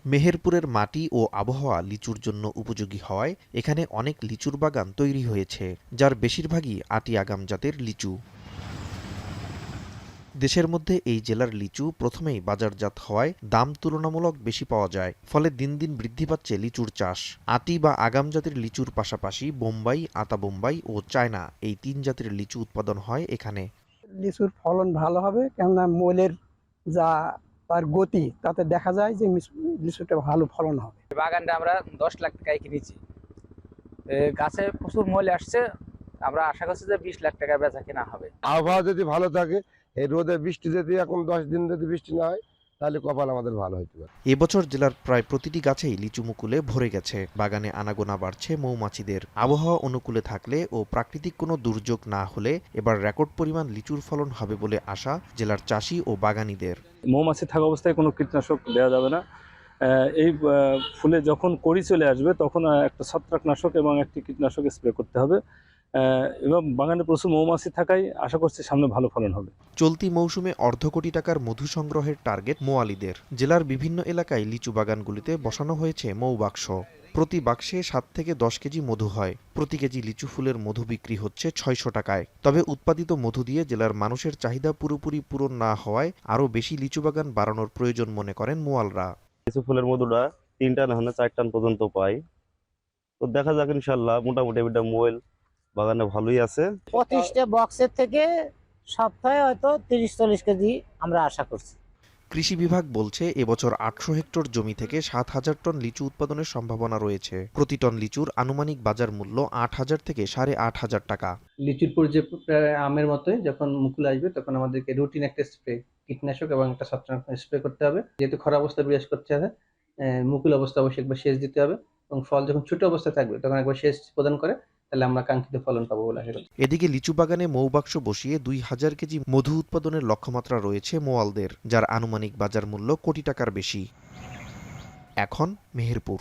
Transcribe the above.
মেহেরপুরের মাটি ও আবহাওয়া লিচুর জন্য উপযোগী হওয়ায় এখানে অনেক লিচুর বাগান তৈরি হয়েছে, যার বেশিরভাগই আটি আগাম জাতের লিচু। দেশের মধ্যে এই জেলার লিচু প্রথমেই বাজারজাত হওয়ায় দাম তুলনামূলক বেশি পাওয়া যায়, ফলে দিন দিন বৃদ্ধি পাচ্ছে লিচুর চাষ। আটি বা আগাম জাতের লিচুর পাশাপাশি বোম্বাই, আতা বোম্বাই ও চায়না এই ৩ জাতের লিচু উৎপাদন হয় এখানে। লিচুর ফলন ভালো হবে, কেননা মূলের যা তার গতি তাতে দেখা যায় যে লিচুটা ভালো ফলন হবে। বাগানটা আমরা 10 লাখ টাকায় কিনেছি। গাছে প্রচুর মূল আসছে, আমরা আশা করছি যে 20 লাখ টাকা বেচা কেনা হবে। আবহাওয়া যদি ভালো থাকে, এই রোদে বৃষ্টি যদি এখন 10 দিন যদি বৃষ্টি না হয়, তাহলে কপাল আমাদের ভালো হতে পারে। এবছর জেলার প্রায় প্রতিটি গাছেই লিচু মুকুলে ভরে গেছে। বাগানে আনাগোনা বাড়ছে মৌমাছিদের। আবহাওয়া অনুকূলে থাকলে ও প্রাকৃতিক কোনো দুর্যোগ না হলে এবার রেকর্ড পরিমাণ লিচুর ফলন হবে বলে আশা জেলার চাষি ও বাগানীদের। মৌমাছি থাকা অবস্থায় কোনো কীটনাশক দেওয়া যাবে না। এই ফুলে যখন কড়ি চলে আসবে তখন একটা ছত্রাকনাশক এবং একটি কীটনাশক স্প্রে করতে হবে। এবং বাগানে প্রচুর মৌমাছি থাকায় আশা করছি সামনে ভালো ফলন হবে। চলতি মৌসুমে অর্ধ কোটি টাকার মধু সংগ্রহের টার্গেট মোয়ালিদের। জেলার বিভিন্ন এলাকায় লিচু বাগানগুলিতে বসানো হয়েছে মৌবাক্স। প্রতি বাক্সে 7 থেকে 10 কেজি মধু হয়। প্রতি কেজি লিচু ফুলের মধু বিক্রি হচ্ছে 600 টাকায়। তবে উৎপাদিত মধু দিয়ে জেলার মানুষের চাহিদা পুরোপুরি পূরণ না হওয়ায় আরও বেশি লিচু বাগান বাড়ানোর প্রয়োজন মনে করেন মোয়ালরা। লিচু ফুলের মধুটা 3 টান না 4 টান পর্যন্ত পাই। তো দেখা যাক ইনশাল্লাহ, মোটামুটি একটা মোয়েল বাগানে ভালোই আছে। 25টা বক্সের থেকে সপ্তাহে হয়তো 30-40 কেজি আমরা আশা করছি। কৃষি বিভাগ বলছে এবছর 800 হেক্টর জমি থেকে 7,000 টন লিচু উৎপাদনের সম্ভাবনা রয়েছে। প্রতি টন লিচুর আনুমানিক বাজার মূল্য 8,000 থেকে 8,500 টাকা। লিচুর পর যে আমের মতোই যখন মুকুল আসবে তখন আমাদেরকে রুটিন একটা স্প্রে, কীটনাশক এবং একটা ছত্রাকনাশক স্প্রে করতে হবে। যেহেতু খরা অবস্থা বিরাজ করতে হবে, মুকুল অবস্থা অবশ্যই একবার সেচ দিতে হবে এবং ফল যখন ছোট অবস্থা থাকবে তখন একবার সেচ প্রদান করে, তাহলে আমরা কাঙ্ক্ষিত ফলন পাবো বলে আশা করছি। এদিকে লিচু বাগানে মৌবাক্স বসিয়ে 2,000 কেজি মধু উৎপাদনের লক্ষ্যমাত্রা রয়েছে মোয়ালদের, যার আনুমানিক বাজার মূল্য কোটি টাকার বেশি। এখন মেহেরপুর।